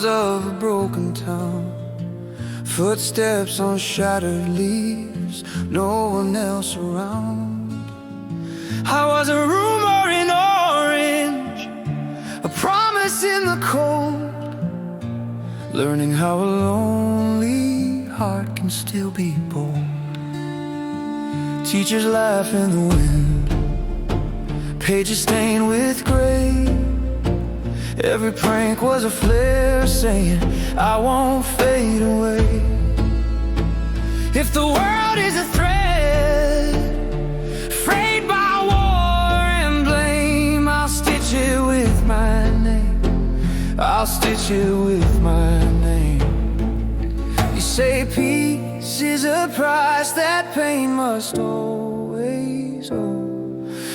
echoes of a broken town, footsteps on shattered leaves, no one else around. I was a rumor in orange, a promise in the cold, learning how a lonely heart can still be bold. Teachers laugh in the wind, pages stained with gray. Every prank was a flare saying, I won't fade away. If the world is a thread, frayed by war and blame, I'll stitch it with my name. I'll stitch it with my name. You say peace is a price that pain must always owe.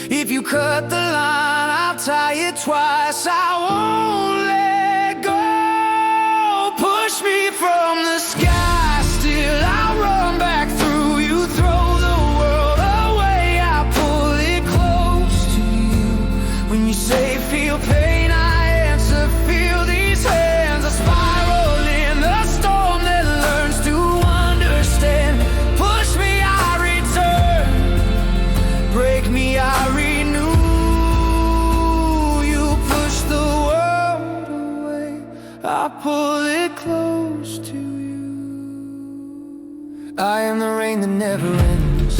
If you cut the line, I'll tie it twice. I won't let go. Push me from the sky, still I'll run back through you. Throw the world away, I pull it close to you. When you say feel pain, I answer feel these hands. I spiral in the storm that learns to understand. Push me, I return. Break me, I renew. You push the world away, I pull it close to you. I am the rain that never ends,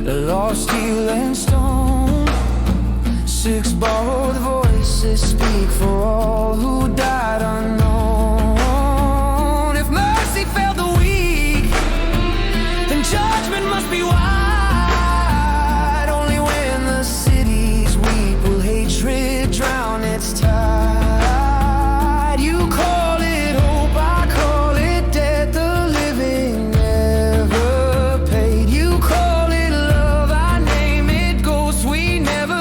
the lost steel and stone. 6 borrowed voices speak for all who died unknown. If mercy failed the weak, then judgment must be wide. Only when the cities weep will hatred drown its tide. You call it hope, I call it death, the living never paid. You call it love, I name it ghost, we never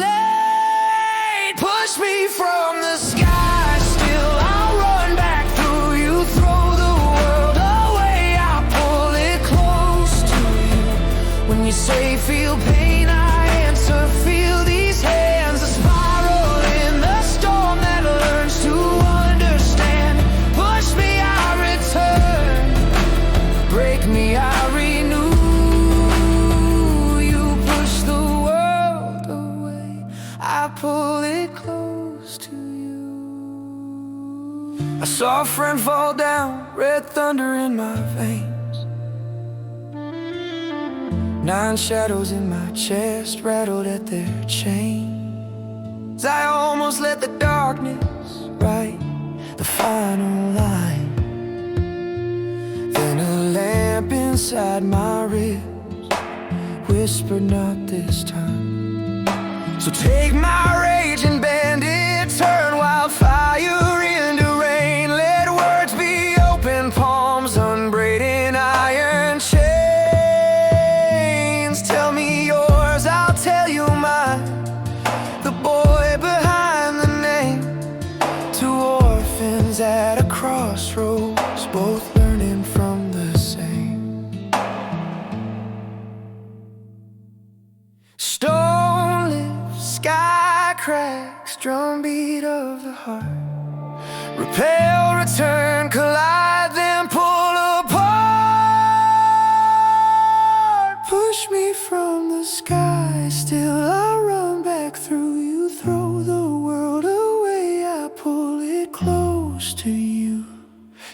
laid. Push me from the sky, still I'll run back through you. Throw the world away, I pull it close to you. When you say feel pain, I answer feel these hands. A spiral in the storm that learns to understand. Push me, I return. Break me, I renew. You push the world away, I pull it close to you. I saw a friend fall down, red thunder in my veins. 9 shadows in my chest rattled at their chains. I almost let the darkness write the final line. Then a lamp inside my ribs whispered, not this time. So take my rage and bend it, turn wildfire into rain. Let words be open palms, unbraiding iron chains. Tell me yours, I'll tell you mine. The boy behind the name. 2 orphans at a crossroads, both learning from the same. Stone lips, sky cracks, drumbeat of the heart. Repel, return, collide, then pull apart. Push me from the sky, still I'll run back through you. Throw the world away, I pull it close to you.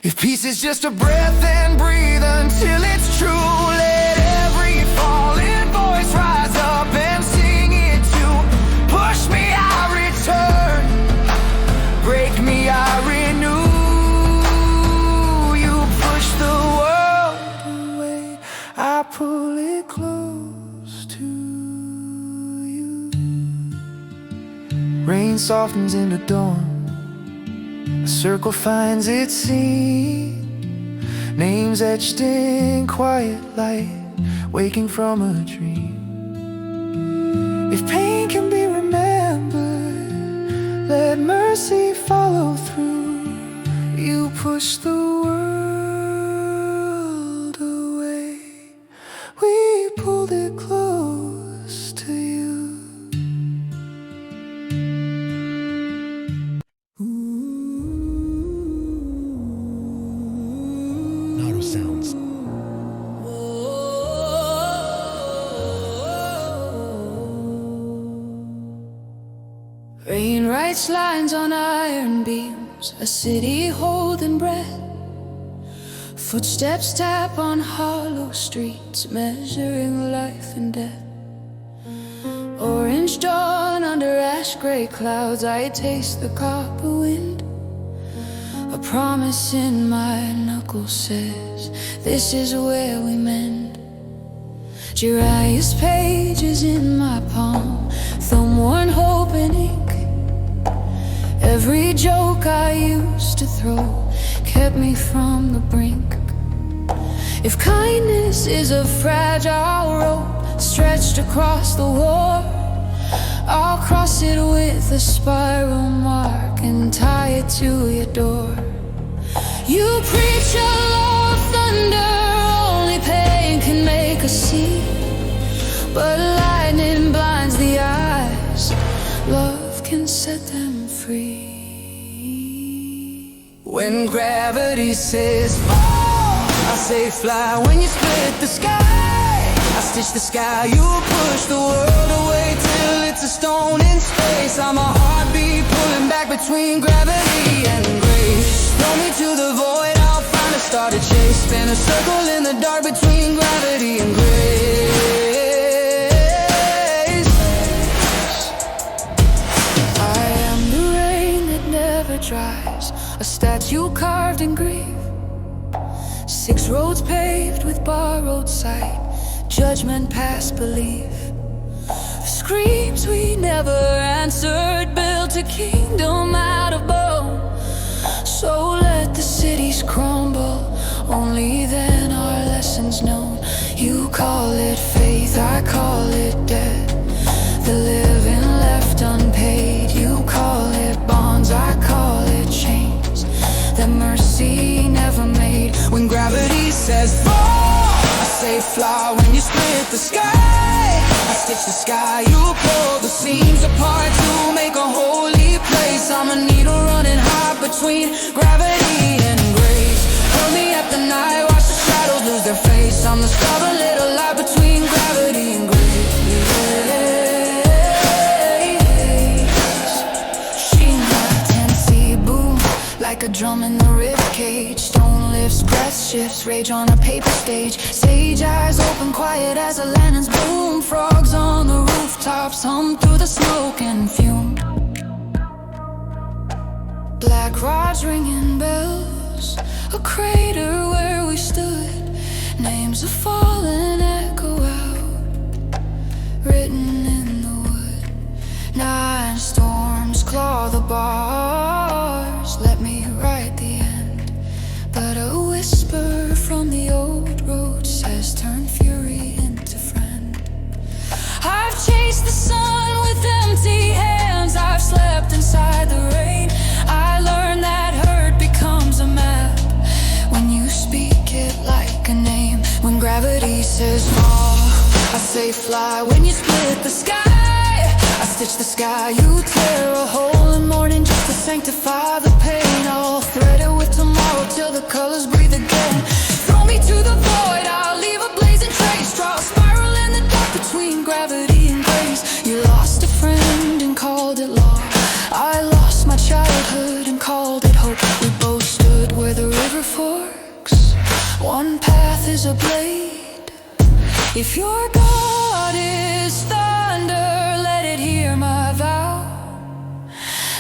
If peace is just a breath, then breathe until it's true. Let every fallen voice rise up and sing it too. Push me, I return. Break me, I renew. You push the world away, I pull it close to you. Rain softens into dawn, a circle finds its seam. Names etched in quiet light, waking from a dream. If pain can be remembered, let mercy follow through. You push the world away, we pulled it close to you. Ooh. rain writes lines on iron beams, a city holding breath. Footsteps tap on hollow streets, measuring life and death. Orange dawn under ash-gray clouds, I taste the copper wind. A promise in my knuckles says, this is where we mend. Jiraiya's pages in my palm, thumb-worn hope and ink. Every joke I used to throw kept me from the brink. If kindness is a fragile rope stretched across the war, I'll cross it with a spiral mark and tie it to your door. You preach a law of thunder, only pain can make us see. But lightning blinds the eyes, love can set them free. When gravity says fall, I say fly. When you split the sky, I stitch the sky. You push the world away till it's a stone in space. I'm a heartbeat pulling back between gravity and grace. Throw me to the void, I'll find a star to chase. Spin a circle in the dark between gravity and grace. I am the rain that never dries, a statue carved in grief. 6 roads paved with borrowed sight, judgment past belief. Screams we never answered, built a kingdom out of bone. So let the cities crumble, only then are lessons known. You call it faith, I call it death, the living left unpaid. You call it bonds, I call it chains, that mercy never made. When gravity says fall, I say fly. When you split the sky, I stitch the sky. You pull the seams apart to make a holy place. I'm a needle running hot between gravity and grace. Hold me at the night, watch the shadows lose their face. I'm the stubborn little light between gravity and grace. Like a drum in the ribcage, stone lifts, breath shifts, rage on a paper stage. Sage eyes open, quiet as a lantern's bloom. Frogs on the rooftops hum through the smoke and fume. Black rods ringing bells, a crater where we stood. Names of fallen echo out, written in the wood. 9 storms claw the bars, let me write the end. But a whisper from the old road says turn fury into friend. I've chased the sun with empty hands, I've slept inside the rain. I learned that hurt becomes a map when you speak it like a name. When gravity says fall, I say fly. When you split the sky, I stitch the sky. You tear a hole in morning just to sanctify the pain. I'll thread it with tomorrow till the colors breathe again. Throw me to the void, I'll leave a blazing trace. Draw a spiral in the dark between gravity and grace. You lost a friend and called it law, I lost my childhood and called it hope. We both stood where the river forks, one path is a blade. If your God is thunder, let it hear my vow.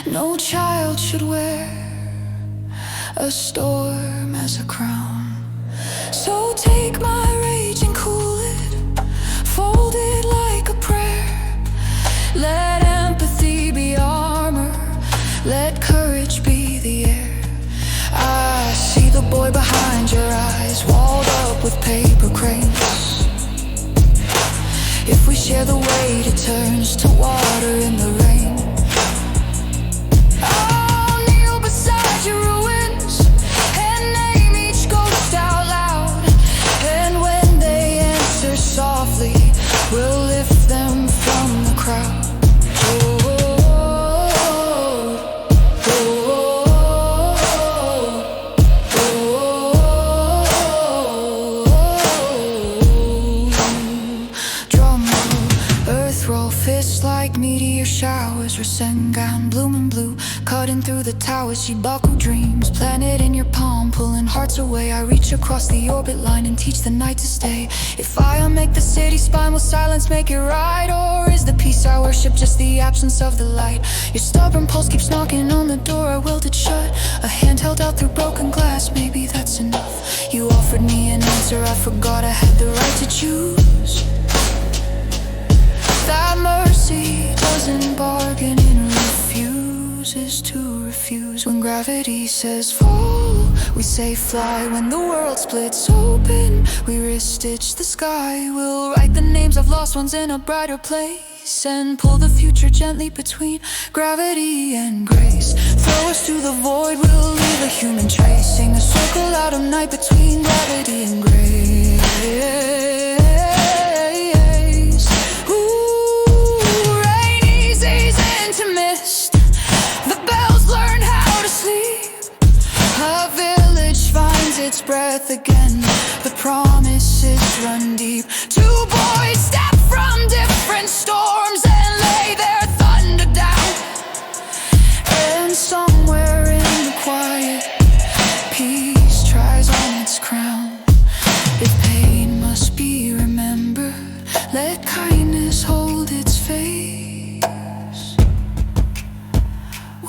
No child should wear a storm as a crown. So take my rage and cool it, fold it like a prayer. Let empathy be armor, let courage be the air. I see the boy behind your eyes, walled up with paper cranes. If we share the weight, it turns to water in the rain. I'll kneel beside your ruins and name each ghost out loud. And when they answer softly, we'll lift them from the crowd. Showers blooming blue, cutting through the towers, Shibaku dreams. Planet in your palm, pulling hearts away. I reach across the orbit line and teach the night to stay. If fire make the city spine, will silence make it right? Or is the peace I worship just the absence of the light? Your stubborn pulse keeps knocking on the door, I willed it shut. A hand held out through broken glass, maybe that's enough. You offered me an answer, I forgot I had the right to choose. That mercy doesn't bargain and refuses to refuse. When gravity says fall, we say fly. When the world splits open, we wrist-stitch the sky. We'll write the names of lost ones in a brighter place and pull the future gently between gravity and grace. Throw us to the void, we'll leave a human trace. Sing a circle out of night between gravity and grace. Its breath again, the promises run deep. Two boys step from different storms and lay their thunder down. And somewhere in the quiet, peace tries on its crown. If pain must be remembered, let kindness hold its face.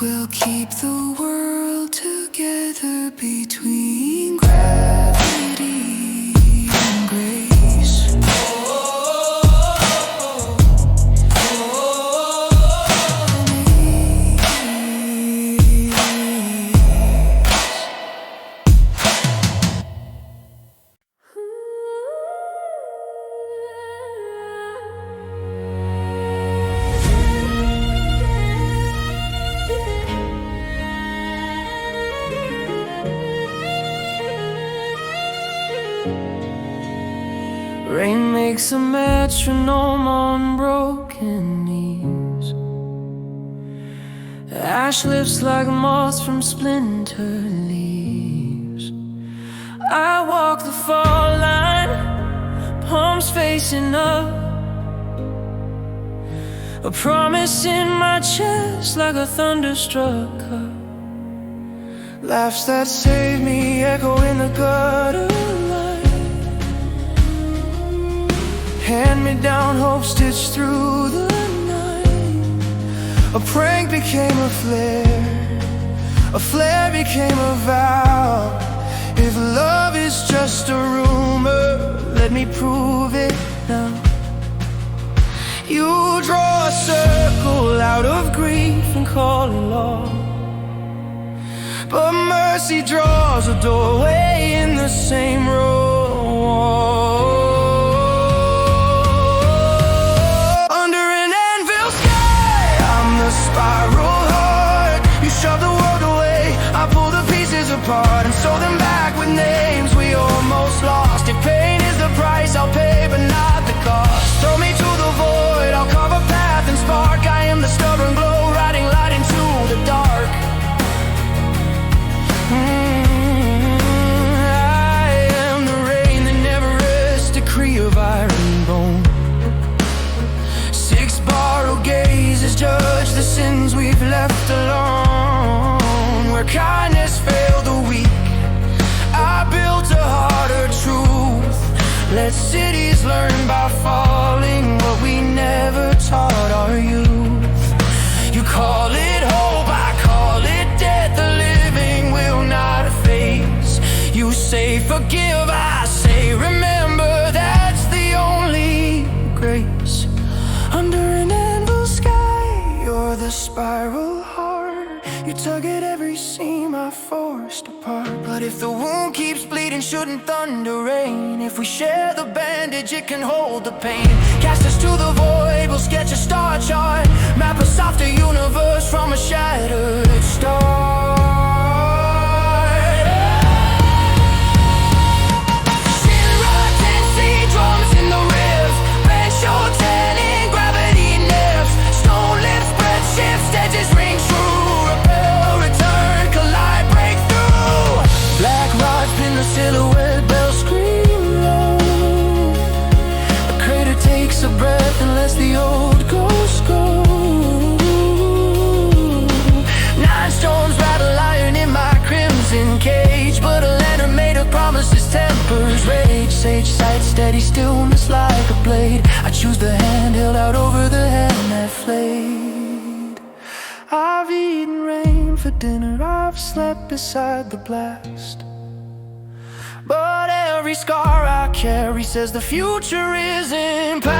We'll keep the world together between gravity and grace. Rain makes a metronome on broken knees. Ash lifts like moths from splintered leaves. I walk the fall line, palms facing up, a promise in my chest like a thunderstruck cup. Laughs that save me echo in the gutter. Hand-me-down hope stitched through the night. A prank became a flare became a vow. If love is just a rumor, let me prove it now. You draw a circle out of grief and call it law, but mercy draws a doorway in the same row. Spiral heart, you shove the world away. I pull the pieces apart and sew them back with names we almost lost. If pain is the price, I'll pay, but not the cost. Throw me to the void, I'll carve a path and spark. I am the stubborn glow, riding light into the dark. I am the rain that never rests, decree of iron bone. 6 borrowed gazes judge the sins we've left alone. Where kindness failed the weak, I built a harder truth. Let cities learn by falling what we never taught our youth. You call it hope, I call it death. The living will not efface. You say forgive, I say remember. That's the only grace. Under an Anvil sky, you're the spiral heart. You tug at every seam I forced apart. But if the wound keeps bleeding, shouldn't thunder rain? If we share the bandage, it can hold the pain. Cast us to the void, we'll sketch a star chart. Map a softer universe from a shattered star. Silhouette bells scream low. A crater takes a breath and lets the old ghost go. sage sight, steady stillness like a blade. I choose the hand held out over the hand that flayed. I've eaten rain for dinner, I've slept beside the blast. But every scar I carry says the future isn't past.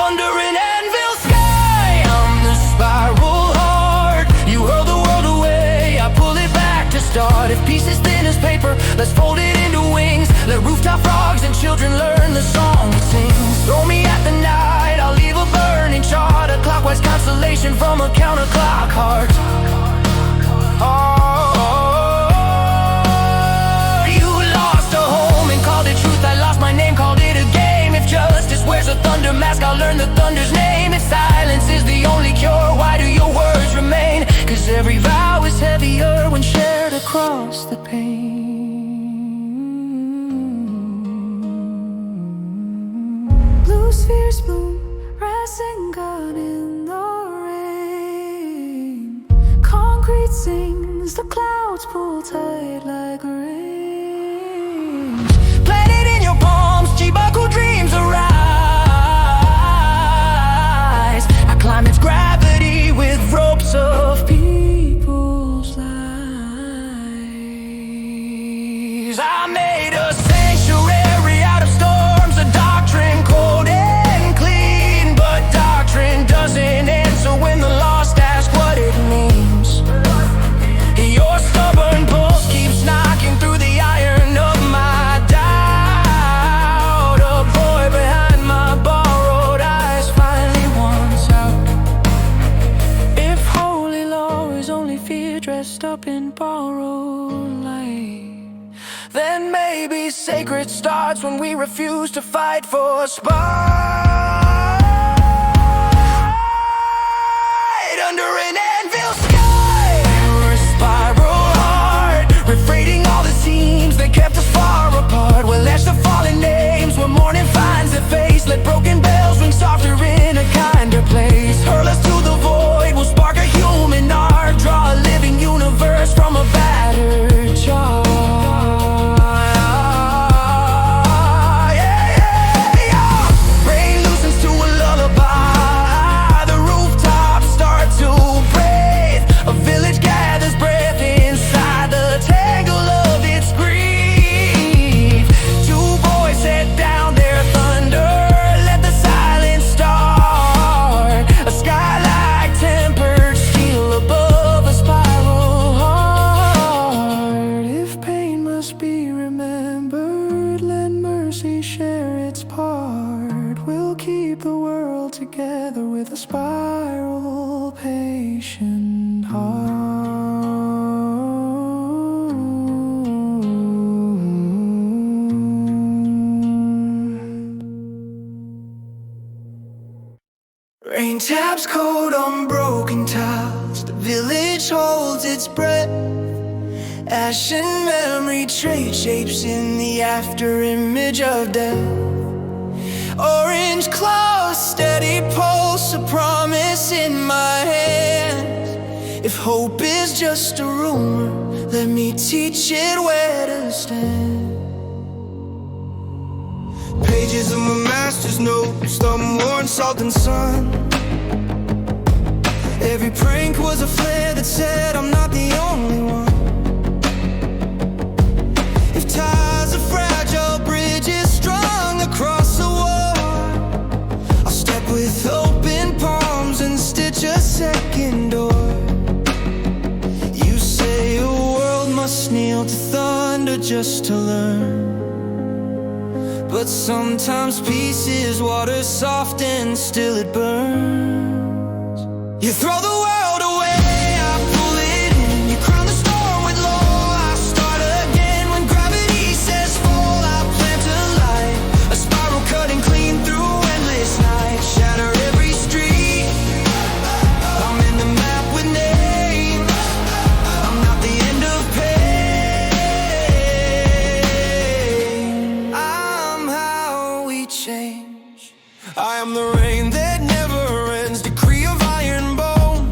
Under an Anvil sky, I'm the spiral heart. You hurl the world away, I pull it back to start. If pieces thin as paper, let's fold it into wings. Let rooftop frogs and children learn the song it sings. Throw me at the night, I'll leave a burning chart, a clockwise constellation from a counterclock heart. You lost a home and called it truth. I lost my name, called it a game. If justice wears a thunder mask, I'll learn the thunder's name. If silence is the only cure, why do your words remain? 'Cause every vow is heavier when shared across the pain. Blue spheres bloom, rising God in the rain. Concrete sings, the clouds pull tight like rain. Planted in your palms, Chibaku dreams arise. I climb its gravity with ropes of People's lives. I made a sanctuary out of storms, a doctrine cold and clean. But doctrine doesn't answer when the lost ask what it means. Your stubborn pulse keeps knocking through the iron of my doubt. A boy behind my borrowed eyes finally wants out. If holy law is only fear dressed up in borrowed light, then maybe sacred starts when we refuse to fight for spite. Under an Anvil sky, you're a spiral heart, refraining all the seams that kept us far apart. We'll etch the fallen names where morning finds a face. Let broken bells ring softer in a kinder place. Hurl us to the void, we'll spark a human art. Draw a living universe from a battered chart. Together with a spiral patient heart. Rain taps cold on broken tiles, the village holds its breath. Ashen memory trade shapes in the after image of death. Orange claws, steady pulse, a promise in my hands. If hope is just a rumor, let me teach it where to stand. Pages of my master's notes, thumb worn salt and sun. Every prank was a flare that said I'm not the only one. If ties are fragile, bridges strung across the wall, with open palms and stitch a second door. You say a world must kneel to thunder just to learn, but sometimes peace is water soft and still it burns. You throw the world away, I pull it in. You crown the storm with law, I start again. When gravity says fall, I plant a light, a spiral cutting clean through endless nights. Shatter every street, I'm in the map with names. I'm not the end of pain. I'm how we change. I am the rain that never ends, decree of iron bones.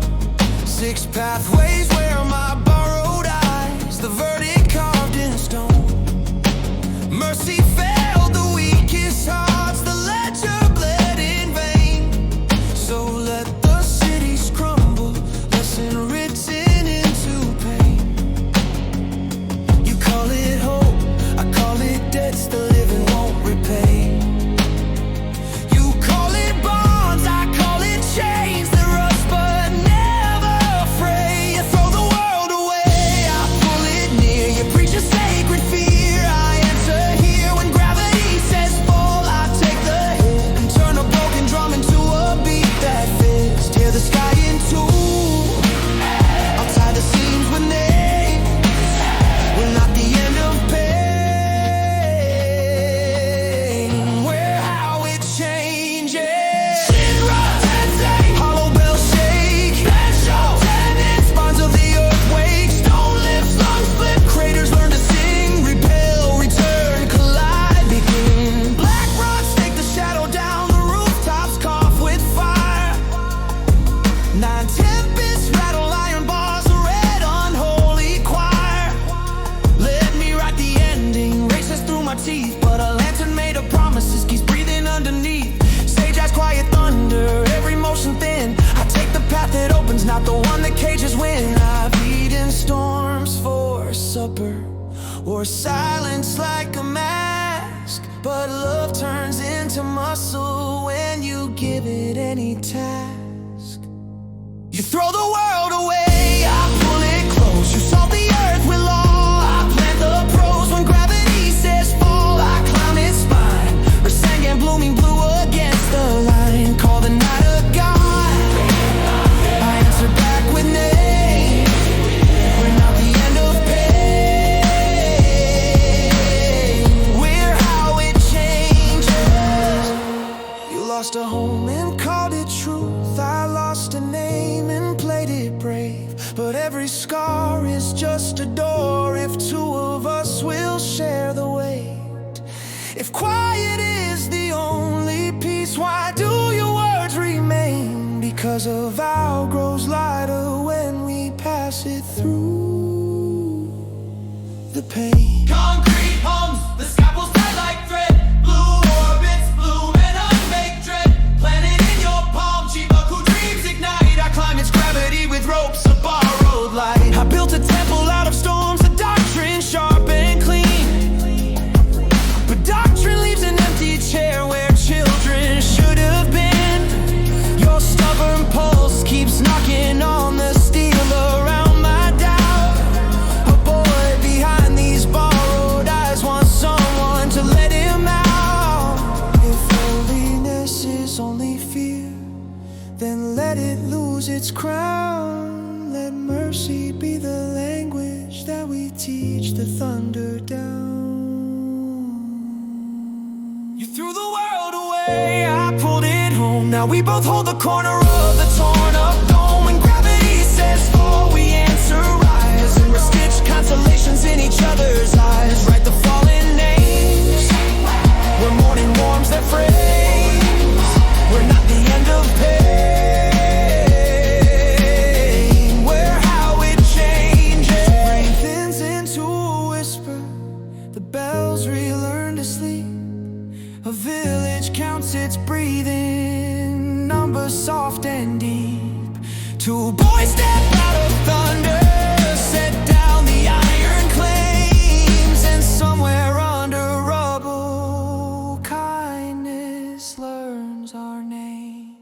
muscle when you give it any task. You throw the world away, I pull it close. You solve the earth with law, I plant the prose. When gravity says fall, I climb its spine. Or sang and blooming blue against the line. Call the night a god, I answer back with nay. We're not the end of pain, we're how it changes. You lost a home and called it truth, I lost a name and played it brave. But every scar is just a door if two of us will share the weight. If quiet is the only peace, why do your words remain? Because a vow grows lighter when we pass it through the pain. Concrete homes, the scaffolds tied like thread. Blue orbits bloom and unmake dread. Planet in your palm, Chibaku dreams ignite. I climb its gravity with ropes of borrowed light. I built a temple out of storms, a doctrine sharp and clean. But doctrine leaves an empty chair where children should have been. Your stubborn pulse keeps knocking on the steel around my doubt. A boy behind these borrowed eyes wants someone to let him out. If holiness is only fear, then let it lose its crown. Let mercy be the language that we teach the thunder down. You threw the world away, I pulled it home. Now we both hold the corner of the torn up dome. When gravity says fall, we answer rise. And we're stitched constellations in each other's eyes. Write the fallen names where morning warms their frames. We're not the end of pain, we're how it changes. Rain thins into a whisper, the bells relearn to sleep. A village counts its breathing, numbers soft and deep. Two boys step out of thunder, set down the iron claims. And somewhere under rubble, kindness learns our names.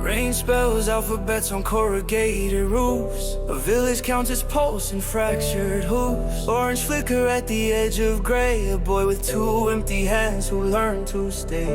Rain spells alphabets on corrugated roofs. A village counts its pulse in fractured hooves. Orange flicker at the edge of gray. A boy with two empty hands who learned to stay.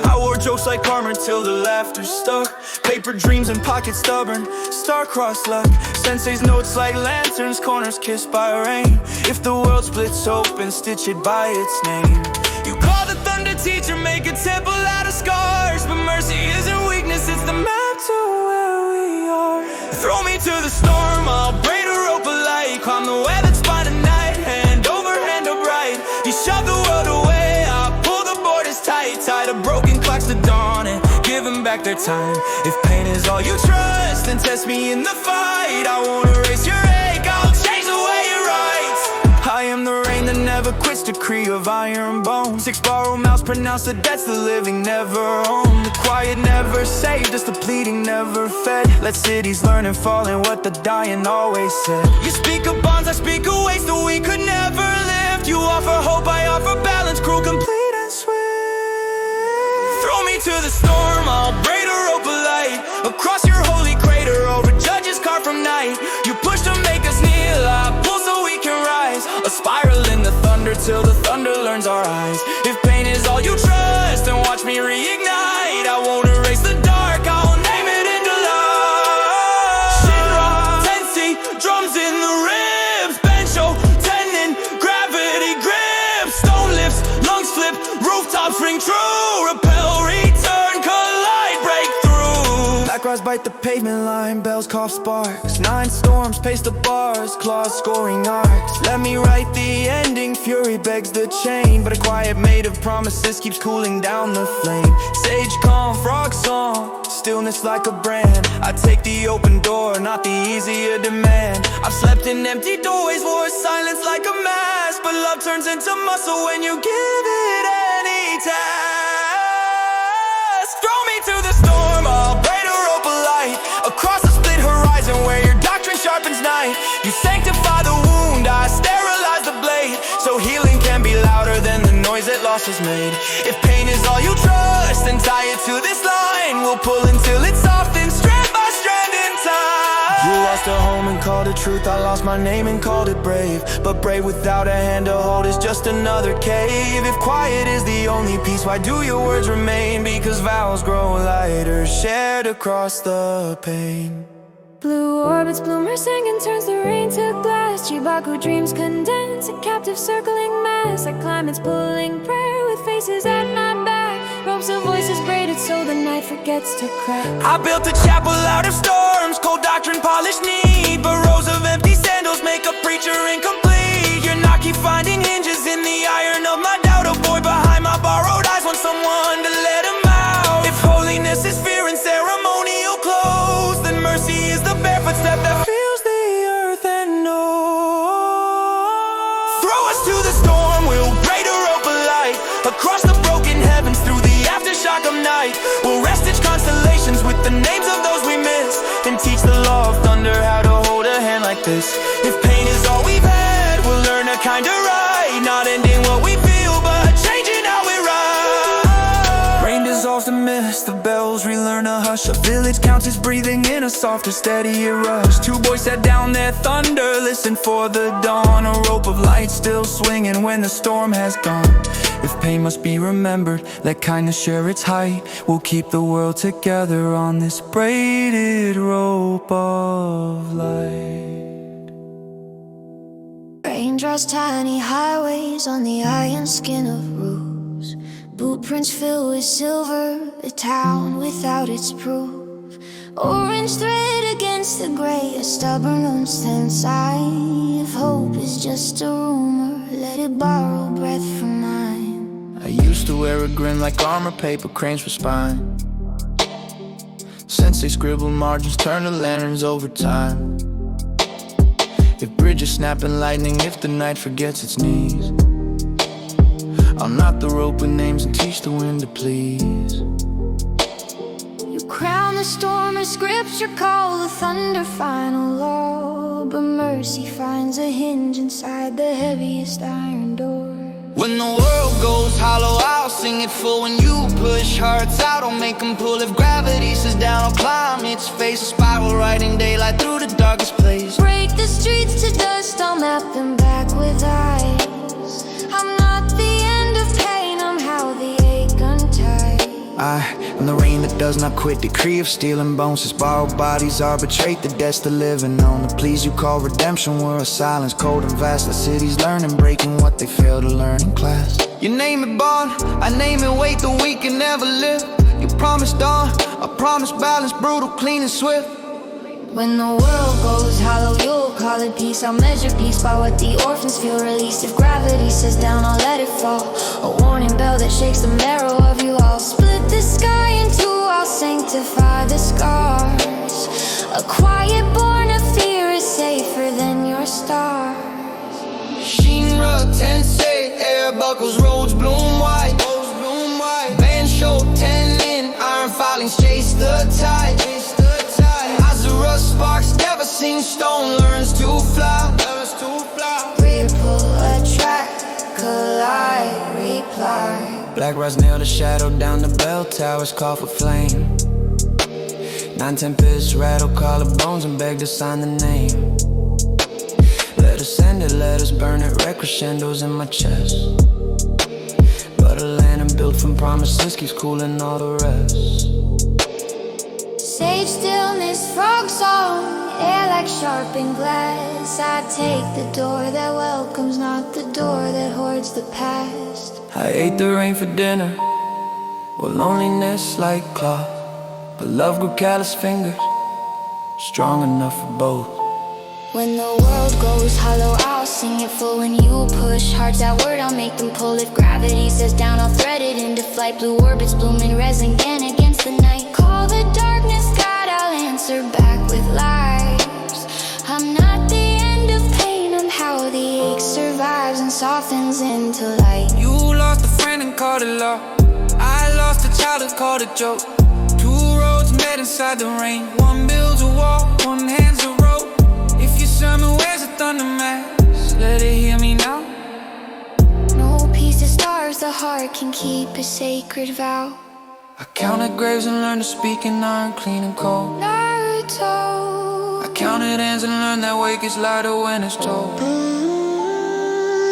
I wore jokes like armor till the laughter stuck. Paper dreams and pockets stubborn, star-crossed luck. Sensei's notes like lanterns, corners kissed by rain. If the world splits open, stitch it by its name. You call the thunder teacher, make a temple out of scars. But mercy isn't weakness, it's the map to where we are. Throw me to the storm, I'll braid a rope of light. Climb the web that's by the night, hand over hand upright. You shove the world away, I pull the borders tight. Tie the broken clocks to dawn and give them back their time. If pain is all you trust, then test me in the fight. I won't erase your ache, I'll change the way you write. I am the rain that never quits, decree of iron bones. 6 borrowed mouths pronounce the debts the living never own. The quiet never saved us, the pleading never fed. Let cities learn and fall in what the dying always said. You speak of bonds, I speak of weights that we could never lift. You offer hope, I offer balance, cruel, complete and swift. Throw me to the storm, I'll braid a rope of light. Across your holy crater, over judges carved from night. You push to make us kneel, I pull so we can rise. A spiral in the thunder till the thunder learns our eyes. If pain is all you trust, then watch me reignite. I won't erase the dark, I will name it into life. Shinra, Tensei, drums in the ribs. Bensho, tendon, gravity grip. Stone lifts, lungs flip, rooftops ring true. Repel, return, collide, break through. Backrise bite the pavement line, bells cough sparks. 9 storms pace the bars, claws scoring arcs. Let me write the ending, fury begs the chain. But a quiet maid of promises keeps cooling down the flame. Sage calm, frog song, stillness like a brand. I take the open door, not the easier demand. I've slept in empty doorways, wore silence like a mask. But love turns into muscle when you give it any task. loss is made. If pain is all you trust, then tie it to this line. We'll pull until it's soft and strand by strand in time. You lost a home and called it truth. I lost my name and called it brave. But brave without a hand to hold is just another cave. If quiet is the only peace, why do your words remain? Because vows grow lighter, shared across the pain. Blue orbits bloom, singing turns the rain to glass. Chibaku dreams condense, a captive circling mass. Like climates pulling prayer with faces at my back. Ropes of voices braided so the night forgets to crack. I built a chapel out of storms, cold doctrine, polished need. But rows of empty sandals make a preacher incomplete. Your knock keep finding hinges in the iron of my doubt. A boy behind my borrowed eyes wants someone to let him out. If holiness is fear and ceremonial clothes, then mercy is the barefoot step that feels the earth and knows. Throw us to the storm, we'll braid a rope of light across the broken heavens, through the aftershock of night. We'll rest its constellations with the names of those we miss, and teach the law of thunder how to hold a hand like this. If pain is all we've had, we'll learn a kind of right, not ending what we feel, but changing how we ride. Rain dissolves the mist, the bells relearn a hush. A village counts its breathing in a softer, steadier rush. Two boys set down their thunder, listen for the dawn. A rope of light still swinging when the storm has gone. If pain must be remembered, let kindness share its height. We'll keep the world together on this braided rope of light. Rain draws tiny highways on the iron skin of roofs. Blueprints fill with silver, a town without its proof. Orange thread against the gray, a stubborn unstand sign. If hope is just a rumor, let it borrow breath from mine. I used to wear a grin like armor, paper cranes for spine. Since they scribble margins, turn to lanterns over time. If bridges snap in lightning, if the night forgets its knees, I'll knot the rope with names and teach the wind to please. You crown the storm as scripture, call the thunder final law. But mercy finds a hinge inside the heaviest iron door. When the world goes hollow, I'll sing it full. When you push hearts out, I'll make them pull. If gravity says down, I'll climb its face. A spiral riding daylight through the darkest place. Break the streets to dust, I'll map them back with eyes. I'm not the end of pain, I'm how the ache unties. I am the rain that does not quit, decree of steel and bones. Since borrowed bodies arbitrate the debts to living on. The pleas you call redemption were a silence cold and vast. The city's learning, breaking what they fail to learn in class. You name it bond, I name it weight, the weak can never live. You promised dawn, I promise balance, brutal, clean and swift. When the world goes hollow, you'll call it peace. I'll measure peace by what the orphans feel released. If gravity says down, I'll let it fall. A warning bell that shakes the marrow of you all. Split the sky in two, I'll sanctify the scars. A quiet born of fear is safer than your stars. Shinra Tensei, air buckles, roads bloom white. Band show 10 in, iron filings chase the tide. Sparks, never seen stone, learns to fly. Ripple, attract, collide, reply. Black rocks nail the shadow down the bell towers, call for flame. 9-10 piss rattle, collarbones and beg to sign the name. Let us send it, let us burn it, red crescendos in my chest. But a lantern built from promises keeps cooling all the rest. Sage stillness, frog song, air like sharpened glass. I take the door that welcomes, not the door that hoards the past. I ate the rain for dinner, with loneliness like cloth. But love grew callous fingers, strong enough for both. When the world goes hollow, I'll sing it full. When you push hearts outward, I'll make them pull. If gravity says down, I'll thread it into flight. Blue orbits blooming, resin again against the night. Call the darkness God, I'll answer back with lives. I'm not the end of pain, I'm how the ache survives and softens into light. You lost a friend and called it love. I lost a child and called it joke. Two roads met inside the rain. One builds a wall, one hand's a rope. If your sermon wears a thunder mask, let it hear me now. No peace to stars proves the heart can keep a sacred vow. I counted graves and learned to speak in iron, clean and cold. Naruto. I counted hands and learned that weight gets lighter when it's told.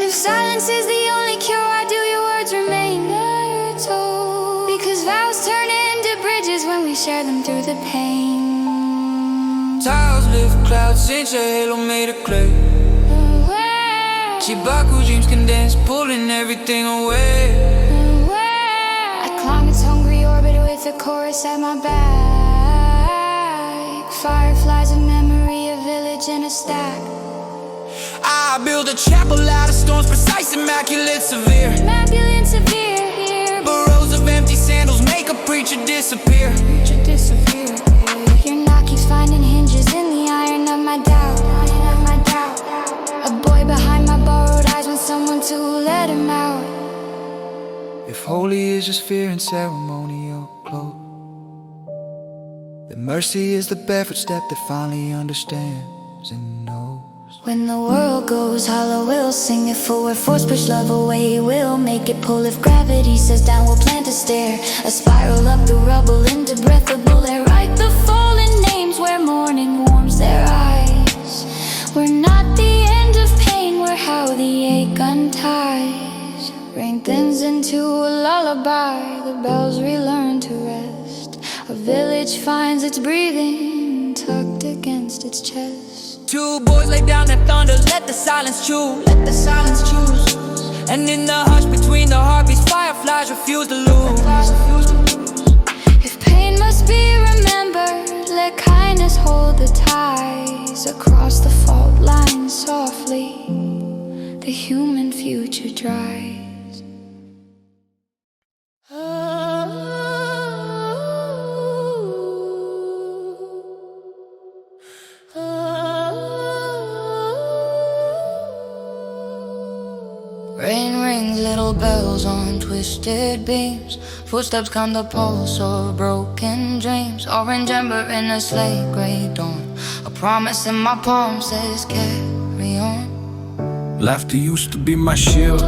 If silence is the only cure, why do your words remain? Naruto. Because vows turn into bridges when we share them through the pain. Tiles lift clouds, since a halo made of clay. Chibaku dreams condensed, pulling everything away. I climb its hungry orbit with a chorus at my back. Fireflies, a memory, a village in a stack. I build a chapel out of stones, precise, immaculate, severe. Immaculate, severe here. But rows of empty sandals make a preacher disappear. Preacher disappear. Your knock keeps finding hinges in the iron of my doubt. A boy behind my borrowed eyes when someone to let him out. If holy is just fear and ceremonial clothes, then mercy is the barefoot step that finally understands and knows. When the world goes hollow, we'll sing it forward. Force push love away, we'll make it pull. If gravity says down, we'll plant a stair. A spiral up the rubble into breathable air. Write the fallen names where morning warms their eyes. We're not the end of pain, we're how the ache unties. Rain thins into a lullaby, the bells relearn to rest. A village finds its breathing tucked against its chest. Two boys lay down their thunder, let the silence choose. Let the silence choose. And in the hush between the heartbeats, fireflies refuse to lose. If pain must be remembered, let kindness hold the ties. Across the fault lines softly, the human future dries. Rain rings little bells on twisted beams. Footsteps count the pulse of broken dreams. Orange ember in a slate gray dawn. A promise in my palm says carry on. Laughter used to be my shield,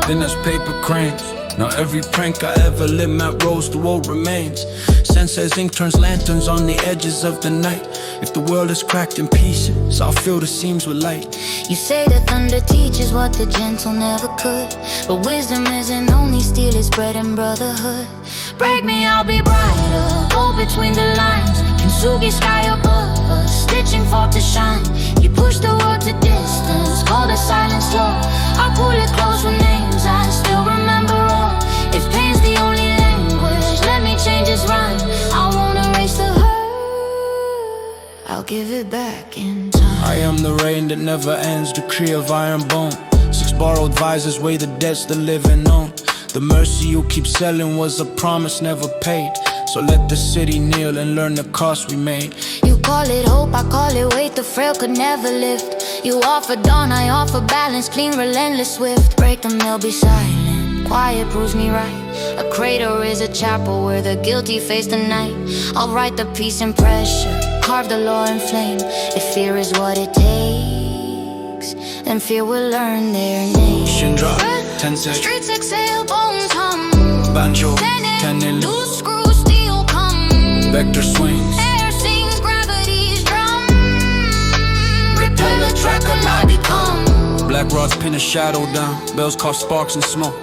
then as paper cranes. Now every prank I ever lit, map rose, the world remains. Sense as ink turns lanterns on the edges of the night. If the world is cracked in pieces, I'll fill the seams with light. You say that thunder teaches what the gentle never could, but wisdom isn't only steel, it's bread and brotherhood. Break me, I'll be brighter, go between the lines. Kintsugi Sky above us, stitching forth to shine. You push the world to distance, call the silence law. I pull it close with names I still remember all. If pain's the only language, let me change its rhyme. I won't erase the hurt, I'll give it back in time. I am the rain that never ends, decree of iron bone. 6 borrowed visors weigh the debts the living own. The mercy you keep selling was a promise never paid. So let the city kneel and learn the cost we made. You call it hope, I call it weight the frail could never lift. You offer dawn, I offer balance, clean, relentless, swift. Break them, they'll be silent, quiet proves me right. A crater is a chapel where the guilty face the night. I'll write the peace and pressure, carve the law in flame. If fear is what it takes, then fear will learn their name. Shindra, Tensei, Streets exhale, bones hum. Banjo, Tenon, Tenin, loose screw, steel come. Vector swings. Air sings gravity's drum. Repel a track or I become. Black rods pin a shadow down, bells cause sparks and smoke.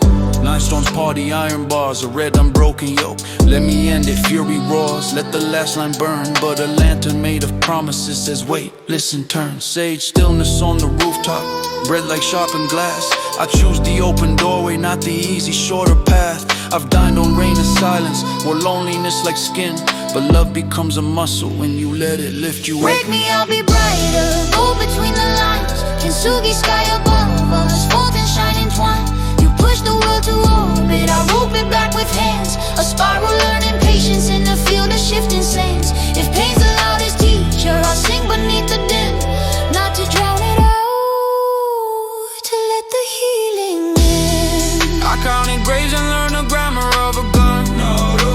9 storms party, iron bars, a red unbroken yoke. Let me end it, fury roars, let the last line burn. But a lantern made of promises says wait, listen, turn. Sage stillness on the rooftop, bread like sharpened glass. I choose the open doorway, not the easy, shorter path. I've dined on rain and silence, where loneliness like skin. But love becomes a muscle when you let it lift you up. Break me, I'll be brighter, go between the lines. Kintsugi Sky above us, fold and shine entwined. You push the world to orbit, I rope it back with hands. A spiral learning patience in the field of shifting sands. If pain's the loudest teacher, I'll sing beneath the din. Not to drown it out, to let the healing in. I counted graves and learned the grammar of a gun.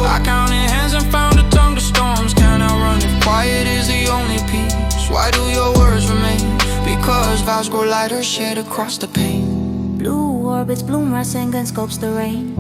I counted hands and found a tongue to storms. Can I run if quiet is the only peace? Why do your words remain? Because vows grow lighter, shared across the pain. Blue orbits bloom, Rasengan scopes the rain.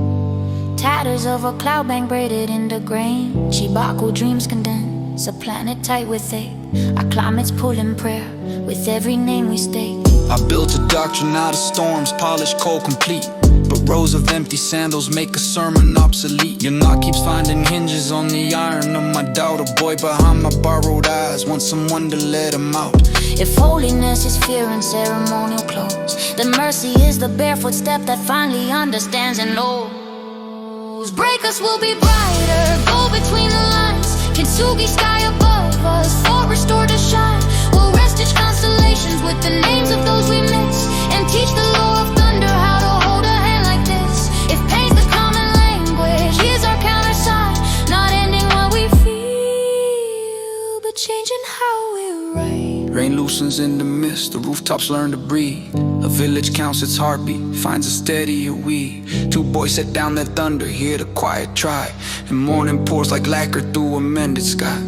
Tatters of a cloud bank braided into grain. Chibaku dreams condense, a planet tight with faith. Our climates pull in prayer, with every name we stake. I built a doctrine out of storms, polished cold complete. But rows of empty sandals make a sermon obsolete. Your knock keeps finding hinges on the iron of my doubt. A boy behind my borrowed eyes wants someone to let him out. If holiness is fear and ceremonial clothes, then mercy is the barefoot step that finally understands and knows. Break us will be brighter, go between the lines. Kintsugi Sky above us, for restored to shine. We'll rest each constellations with the names of those we miss, and teach the law of thunder how to hold a hand like this. If pain's the common language, here's our countersign. Not ending what we feel, but changing how we write. Rain loosens in the mist, the rooftops learn to breathe. A village counts its heartbeat, finds a steadier weed. Two boys set down their thunder, hear the quiet try. And morning pours like lacquer through a mended sky.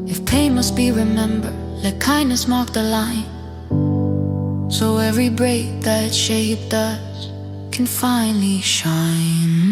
If pain must be remembered, let kindness mark the line. So every break that shaped us can finally shine.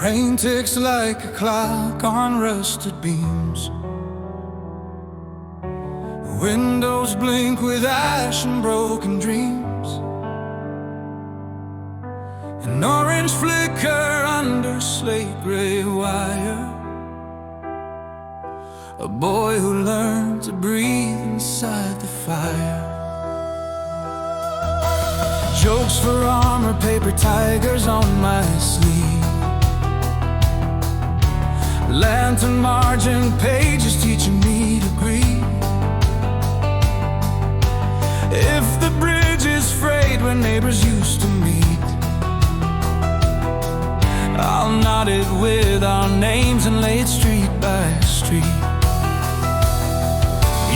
Rain ticks like a clock on rusted beams. Windows blink with ash and broken dreams. An orange flicker under slate gray wire. A boy who learned to breathe inside the fire. Jokes for armor, paper tigers on my sleeve. Lantern margin pages teaching me to grieve. If the bridge is frayed where neighbors used to meet, I'll knot it with our names and lay it street by street.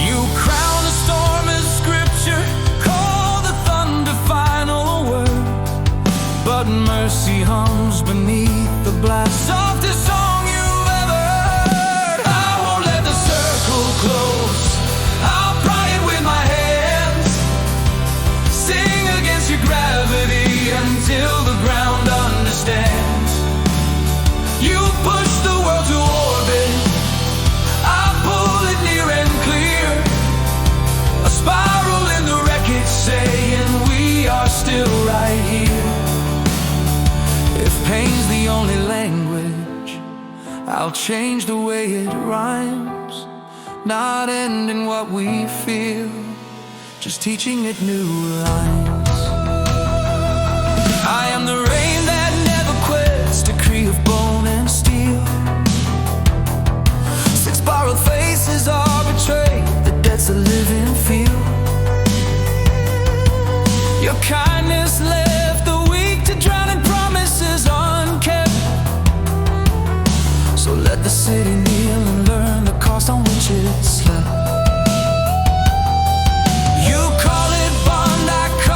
You crown the storm as scripture, call the thunder final word, but mercy hums beneath the blast. Softest song you've ever heard. I won't let the circle close, I'll pry it with my hands. Sing against your gravity until the ground understands. You push the world to orbit, I pull it near and clear. A spiral in the wreckage saying we are still right here. If pain's the only language, I'll change the way it rhymes. Not ending what we feel, just teaching it new lines. I am the rain that never quits, decree of bone and steel. Six borrowed faces are betrayed, the debts a living feel. Your kindness left the weak to drown in promises unkept. So let the city kneel and learn the cost on which it slept. You call it bond, I call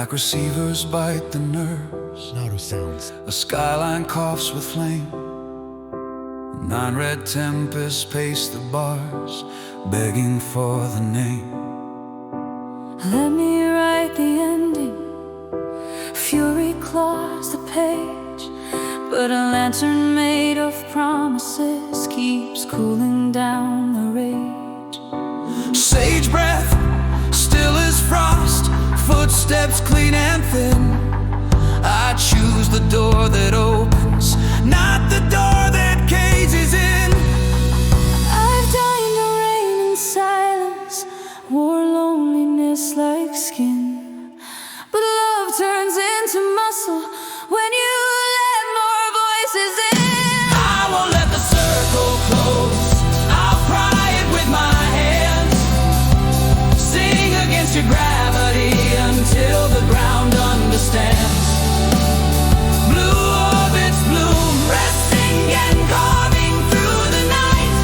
Like receivers bite the nerves. NaruSounds. A skyline coughs with flame. 9 red tempests pace the bars, begging for the name. Let me write the ending. Fury claws the page, but a lantern made of promises keeps cooling down the rage. Sage breath, still as frost, footsteps clean and thin. I choose the door that opens, not the door that cages in. I've dined a rain in silence, wore loneliness like skin, but love turns into muscle when you let more voices in. I won't let the circle close. I'll pry it with my hands. Sing against your gravity until the ground understands. Blue orbits bloom, resting and carving through the night.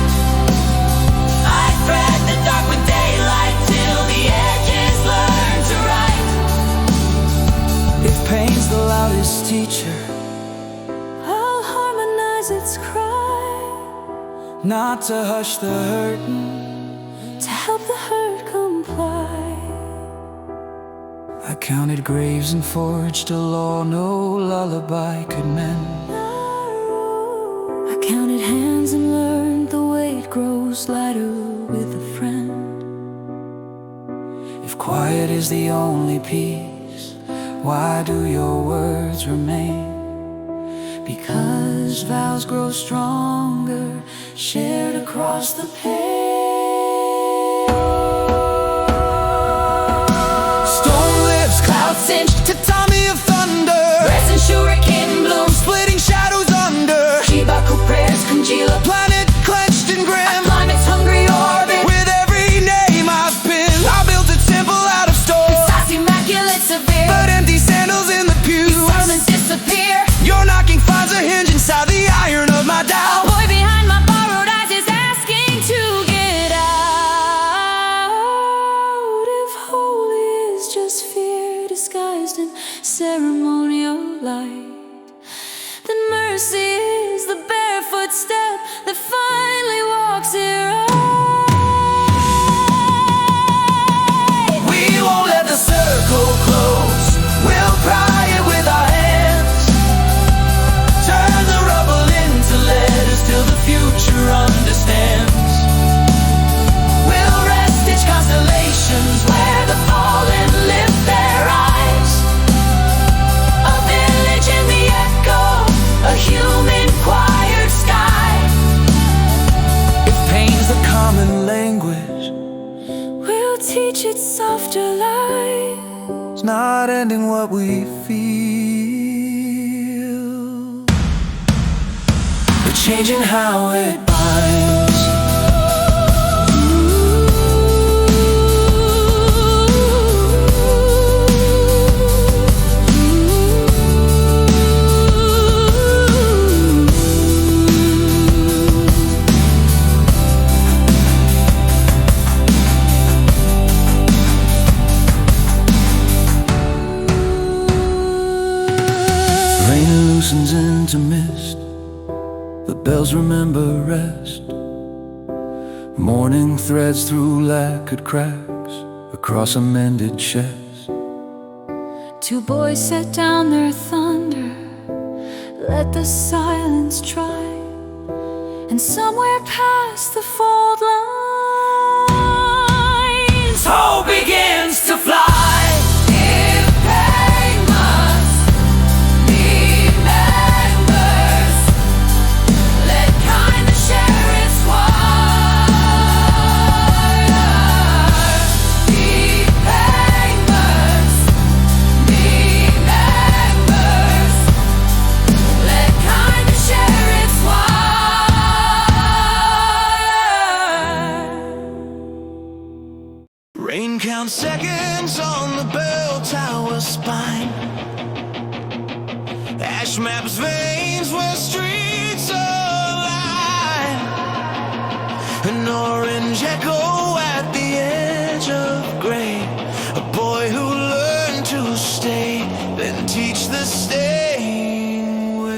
I thread the dark with daylight till the edges learn to write. If pain's the loudest teacher, I'll harmonize its cry, not to hush the hurting, to help the hurt comply. I counted graves and forged a law no lullaby could mend. I counted hands and learned the weight grows lighter with a friend. If quiet is the only peace, why do your words remain? Because vows grow stronger, shared across the page. Stone lips, clouds singe to Tommy of thunder. Resin shuriken bloom, Splitting shadows under. Shibaku prayers congeal. Planet clenched and grim. Climate's hungry orbit. With every name I've pinned, I built a temple out of stone. Sauce immaculate severe. But empty sandals in the pews. Sermons disappear. Your knocking finds a hinge inside the iron of my A doubt. boy behind my borrowed eyes is asking to get out. If holy is just fear disguised in ceremonial light, then mercy is the barefoot step that finally walks it right. We won't let the circle close. We'll pry it with our hands. Turn the rubble into letters till the future understands. We'll rest stitch constellations where the fallen lift their eyes. A village in the echo, a human choired sky. If pain's the common language, We'll teach it softer lies. it's not ending what we feel, but changing how it binds. Rain loosens into mist, the bells remember rest. Morning threads through lacquered cracks across a mended chest. 2 boys set down their thunder, let the silence try, and somewhere past the fault lines, Hope begins to fly. If pain must be members, let kindness share its wire. If pain must be members, let kindness share its wire. Rain counts seconds on the bell tower spine. Ash maps veins where streets align. An orange echo at the edge of gray. A boy who learned to stay. staying away.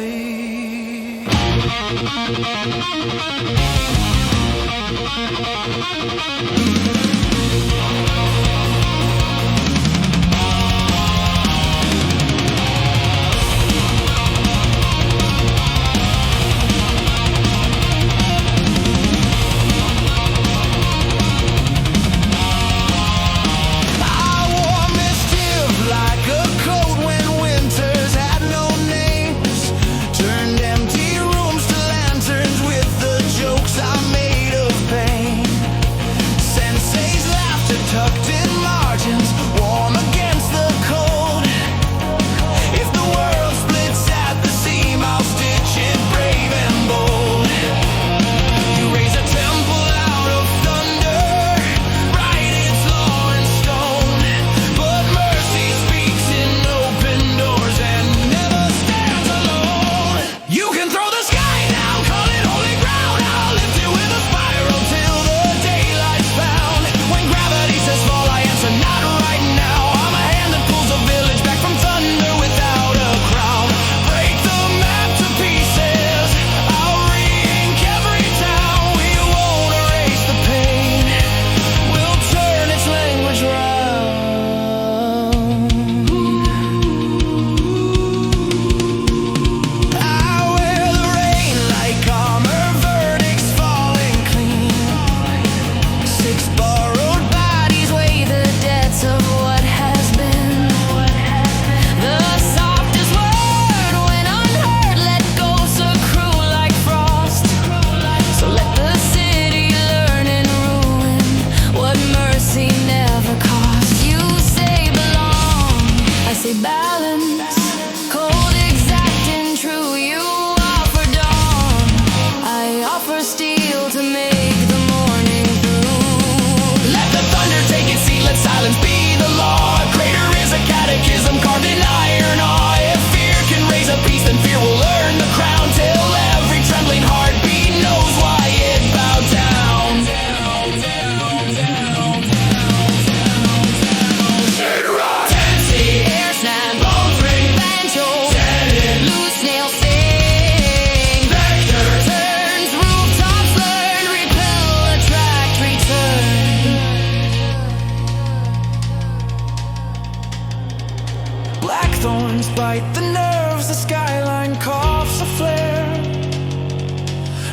Thorns bite the nerves, the skyline coughs a flare.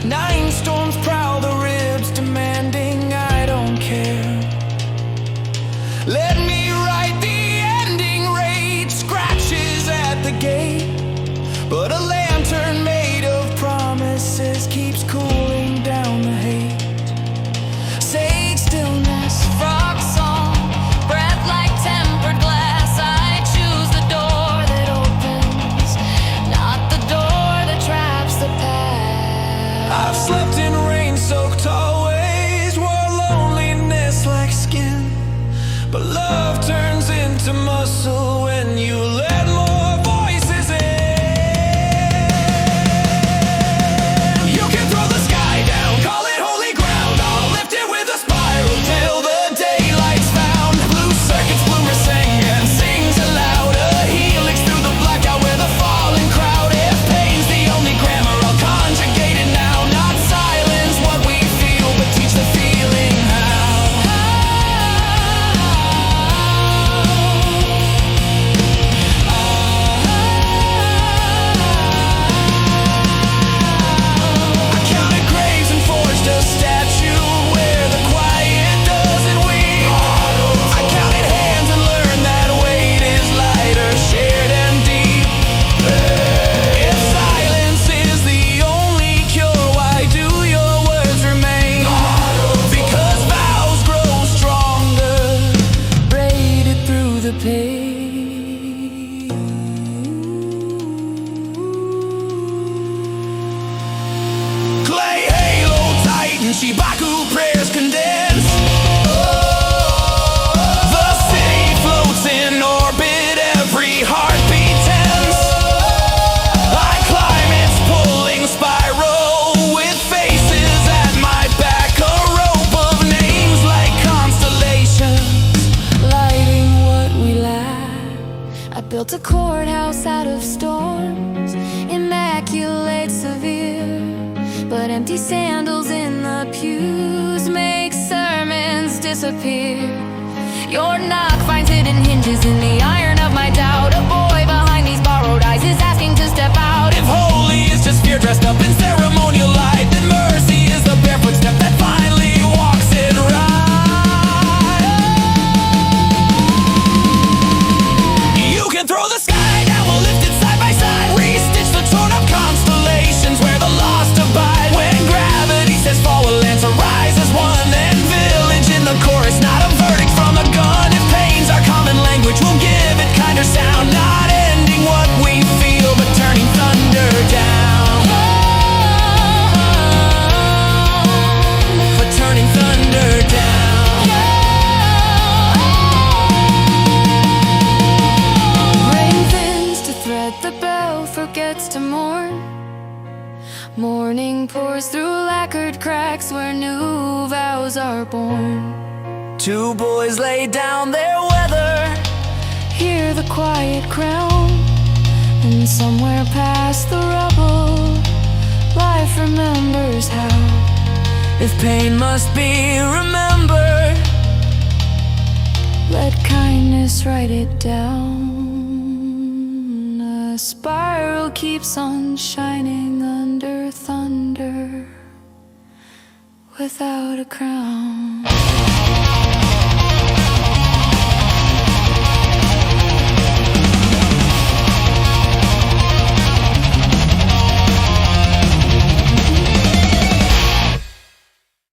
9 storms prowl the ribs, demanding I don't care. Let me write the ending, rage scratches at the gate. But a lantern made of promises keeps cooling down the hate. Sage stillness, frog song, breath like tempered glass. I choose the door that opens, not the door that traps the past. I've slept in rain-soaked hallways, wore loneliness like skin. But love turns into muscle when you let more voices in. You can throw the sky down, call it holy ground. I'll lift it with a spiral till the daylight's found. Blue circuits, bloomer sing and sings aloud. A helix through the blackout where the falling crowd. If pain's the only grammar, I'll conjugate it now. Not silence what we feel, but teach the feeling how. I counted graves and forged a statue where the quiet doesn't weep. I counted hands and learned that weight is lighter, shared and deep. If silence is the only cure, why do your words remain? Because vows grow stronger, braided through the pain. Clay halo titan, Shibaku prayers condense. The city floats in orbit, every heartbeat tense. I climb its pulling spiral with faces at my back. A rope of names like constellations, lighting what we lack. I built a courthouse walks out of storms, immaculate, severe. But empty sandals in the pews make sermons disappear. Your knock finds hidden hinges in the iron of my doubt. A boy behind these borrowed eyes is asking to step out. If holy is just fear dressed up in ceremonial light, then mercy is the barefoot step that finally walks it right. You can throw the sky down, we'll lift it side by side. Restitch the torn up constellations where the lost abide. When gravity says fall, we'll answer rise as one. Then village in the chorus, not a verdict from a gun. If pain's our common language, we'll give it kinder sound. Not ending what we feel, but turning thunder down. But turning thunder down. Rain thins to thread the bell, forgets to mourn. Morning pours through lacquered cracks where new vows are born. Two boys lay down their weather. Hear the quiet crown, and somewhere past the rubble, life remembers how. If pain must be remembered, let kindness write it down. A spiral keeps on shining under thunder without a crown.